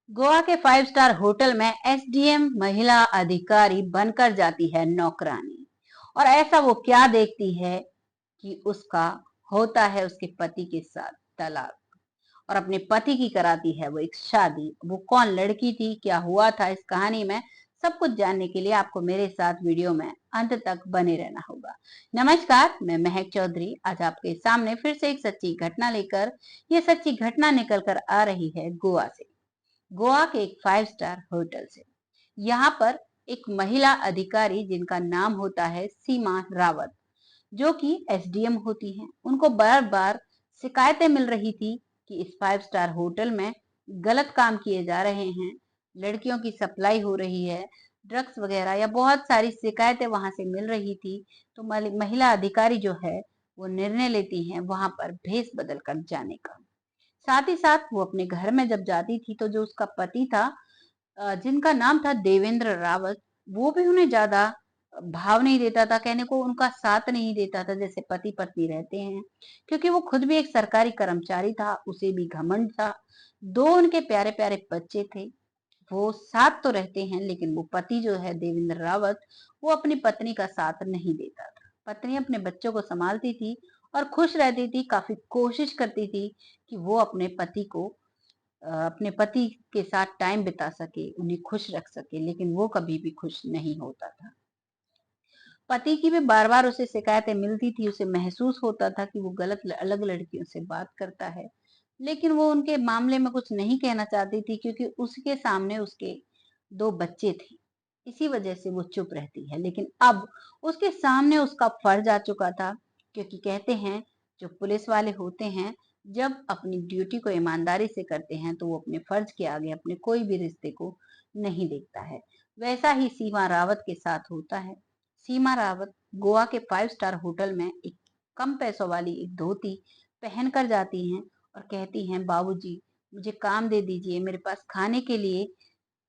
गोवा के 5 star hotel में SDM महिला अधिकारी बनकर जाती है नौकरानी। और ऐसा वो क्या देखती है कि उसका होता है उसके पति के साथ तलाक, और अपने पति की कराती है वो एक शादी। वो कौन लड़की थी, क्या हुआ था इस कहानी में, सब कुछ जानने के लिए आपको मेरे साथ वीडियो में अंत तक बने रहना होगा। नमस्कार, मैं महक चौधरी आज आपके सामने फिर से एक सच्ची घटना लेकर। ये सच्ची घटना निकल कर आ रही है गोवा से, गोवा के एक 5 स्टार होटल से। यहाँ पर एक महिला अधिकारी जिनका नाम होता है सीमा रावत, जो कि एसडीएम होती हैं। उनको बार बार शिकायतें मिल रही थी कि इस 5 स्टार होटल में गलत काम किए जा रहे हैं, लड़कियों की सप्लाई हो रही है, ड्रग्स वगैरह या बहुत सारी शिकायतें वहां से मिल रही थी। तो महिला अधिकारी जो है वो निर्णय लेती हैं वहां पर भेस बदल कर जाने का। साथ ही साथ वो अपने घर में जब जाती थी तो जो उसका पति था, जिनका नाम था देवेंद्र रावत, वो भी उन्हें ज्यादा भाव नहीं देता था, कहने को उनका साथ नहीं देता था जैसे पति पत्नी रहते हैं। क्योंकि वो खुद भी एक सरकारी कर्मचारी था, उसे भी घमंड था। दो उनके प्यारे प्यारे बच्चे थे। वो साथ तो रहते हैं लेकिन वो पति जो है देवेंद्र रावत, वो अपनी पत्नी का साथ नहीं देता था। पत्नी अपने बच्चों को संभालती थी और खुश रहती थी, काफी कोशिश करती थी कि वो अपने पति के साथ टाइम बिता सके, उन्हें खुश रख सके, लेकिन वो कभी भी खुश नहीं होता था। पति की भी बार बार उसे शिकायतें मिलती थी, उसे महसूस होता था कि वो गलत अलग लड़कियों से बात करता है, लेकिन वो उनके मामले में कुछ नहीं कहना चाहती थी क्योंकि उसके सामने उसके 2 बच्चे थे। इसी वजह से वो चुप रहती है। लेकिन अब उसके सामने उसका फर्ज आ चुका था, क्योंकि कहते हैं जो पुलिस वाले होते हैं, जब अपनी ड्यूटी को ईमानदारी से करते हैं तो वो अपने फर्ज के आगे अपने कोई भी रिश्ते को नहीं देखता है। वैसा ही सीमा रावत के साथ होता है। सीमा रावत गोवा के 5 स्टार होटल में एक कम पैसों वाली एक धोती पहनकर जाती हैं और कहती हैं, बाबूजी मुझे काम दे दीजिए, मेरे पास खाने के लिए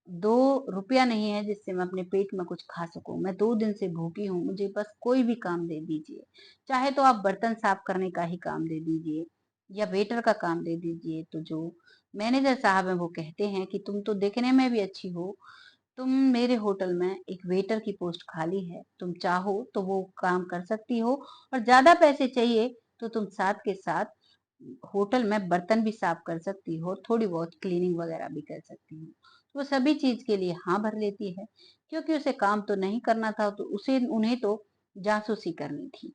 2 रुपया नहीं है जिससे मैं अपने पेट में कुछ खा सकूं। मैं 2 दिन से भूखी हूँ, मुझे बस कोई भी काम दे दीजिए। चाहे तो आप बर्तन साफ करने का ही काम दे दीजिए या वेटर का काम दे दीजिए। तो जो मैनेजर साहब हैं वो कहते हैं कि तुम तो दिखने में भी अच्छी हो, तुम मेरे होटल में एक वेटर की पोस्ट खाली है, तुम चाहो तो वो काम कर सकती हो, और ज्यादा पैसे चाहिए तो तुम साथ के साथ होटल में बर्तन भी साफ कर सकती हो, थोड़ी बहुत क्लीनिंग वगैरह भी कर सकती हो। तो वो सभी चीज के लिए हाँ भर लेती है, क्योंकि उसे काम तो नहीं करना था, तो उसे उन्हें तो जासूसी करनी थी।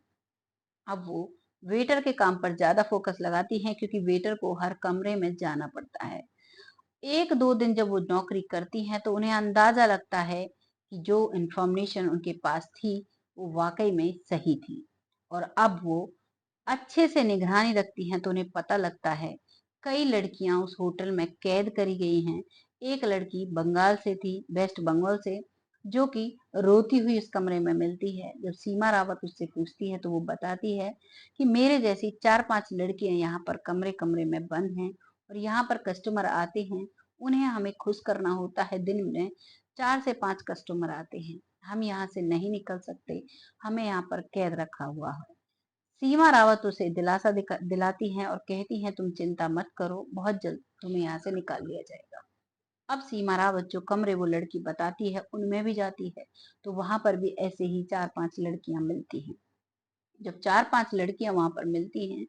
अब वो वेटर के काम पर ज्यादा फोकस लगाती हैं, क्योंकि वेटर को हर कमरे में जाना पड़ता है। 1-2 दिन जब वो नौकरी करती हैं तो उन्हें अंदाजा लगता है कि जो इंफॉर्मेशन उनके पास थी वो वाकई में सही थी। और अब वो अच्छे से निगरानी रखती हैं तो उन्हें पता लगता है कई लड़कियां उस होटल में कैद करी गई हैं। एक लड़की बंगाल से थी, वेस्ट बंगाल से, जो कि रोती हुई उस कमरे में मिलती है। जब सीमा रावत उससे पूछती है तो वो बताती है कि मेरे जैसी 4-5 लड़कियां यहाँ पर कमरे कमरे में बंद हैं, और यहाँ पर कस्टमर आते हैं, उन्हें हमें खुश करना होता है। दिन में 4 से 5 कस्टमर आते हैं, हम यहाँ से नहीं निकल सकते, हमें यहाँ पर कैद रखा हुआ है। सीमा रावत उसे दिलासा दिलाती हैं और कहती हैं, तुम चिंता मत करो, बहुत जल्द तुम्हें यहाँ से निकाल लिया जाएगा। अब सीमा रावत जो कमरे वो लड़की बताती है उनमें भी जाती है, तो वहां पर भी ऐसे ही 4-5 लड़कियां मिलती हैं। जब 4-5 लड़कियां वहां पर मिलती हैं,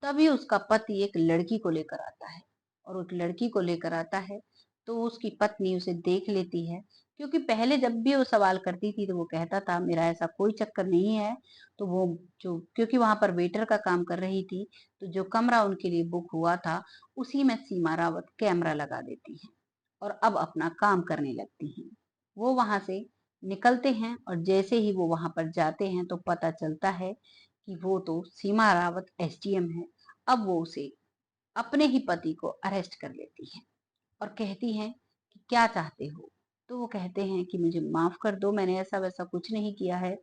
तभी उसका पति एक लड़की को लेकर आता है। और उस लड़की को लेकर आता है तो उसकी पत्नी उसे देख लेती है, क्योंकि पहले जब भी वो सवाल करती थी तो वो कहता था मेरा ऐसा कोई चक्कर नहीं है। तो वो जो क्योंकि वहां पर वेटर का काम कर रही थी, तो जो कमरा उनके लिए बुक हुआ था उसी में सीमा रावत कैमरा लगा देती है और अब अपना काम करने लगती हैं। वो वहां से निकलते हैं और जैसे ही वो वहां पर जाते हैं तो पता चलता है कि वो तो सीमा रावत एसडीएम है। अब वो उसे अपने ही पति को अरेस्ट कर लेती है और कहती हैं कि क्या चाहते हो। तो वो कहते हैं कि मुझे माफ कर दो, मैंने ऐसा वैसा कुछ नहीं किया है।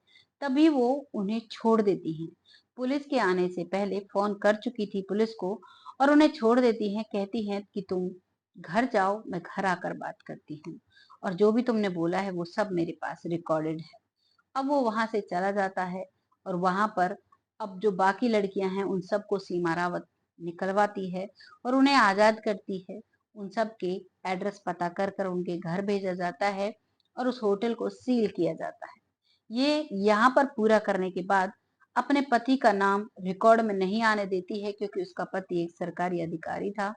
तभी वो उन्हें छोड़ देती हैं। पुलिस के आने से पहले फोन कर चुकी थी पुलिस को, और उन्हें छोड़ देती हैं। कहती हैं कि तुम घर जाओ, मैं घर आकर बात करती हूँ, और जो भी तुमने बोला है वो सब मेरे पास रिकॉर्डेड है। अब वो वहां से चला जाता है और वहां पर अब जो बाकी लड़कियां हैं उन सबको सीमा रावत निकलवाती है और उन्हें आजाद करती है। उन सब के एड्रेस पता कर कर उनके घर भेजा जाता है और उस होटल को सील किया जाता है। ये यहाँ पर पूरा करने के बाद अपने पति का नाम रिकॉर्ड में नहीं आने देती है, क्योंकि उसका पति एक सरकारी अधिकारी था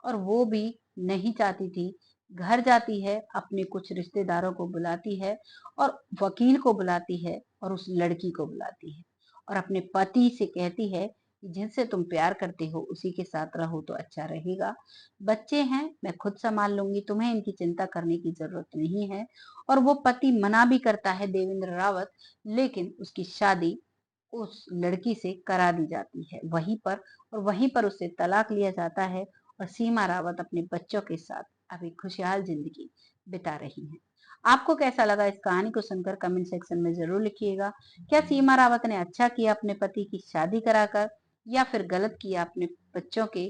और वो भी नहीं चाहती थी। घर जाती है, अपने कुछ रिश्तेदारों को बुलाती है और वकील को बुलाती है और उस लड़की को बुलाती है और अपने पति से कहती है कि जिनसे तुम प्यार करते हो उसी के साथ रहो तो अच्छा रहेगा। बच्चे हैं, मैं खुद संभाल लूंगी, तुम्हें इनकी चिंता करने की जरूरत नहीं है। और वो पति मना भी करता है देवेंद्र रावत, लेकिन उसकी शादी उस लड़की से करा दी जाती है वहीं पर, और वहीं पर उससे तलाक लिया जाता है और सीमा रावत अपने बच्चों के साथ अभी खुशहाल जिंदगी बिता रही हैं। आपको कैसा लगा इस कहानी को सुनकर कमेंट सेक्शन में जरूर लिखिएगा। क्या सीमा रावत ने अच्छा किया अपने पति की शादी कराकर, या फिर गलत किया अपने बच्चों के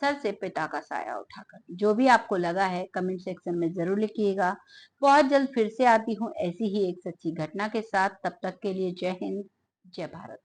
सर से पिता का साया उठाकर? जो भी आपको लगा है कमेंट सेक्शन में जरूर लिखिएगा। बहुत जल्द फिर से आती हूँ ऐसी ही एक सच्ची घटना के साथ। तब तक के लिए जय हिंद, जय भारत।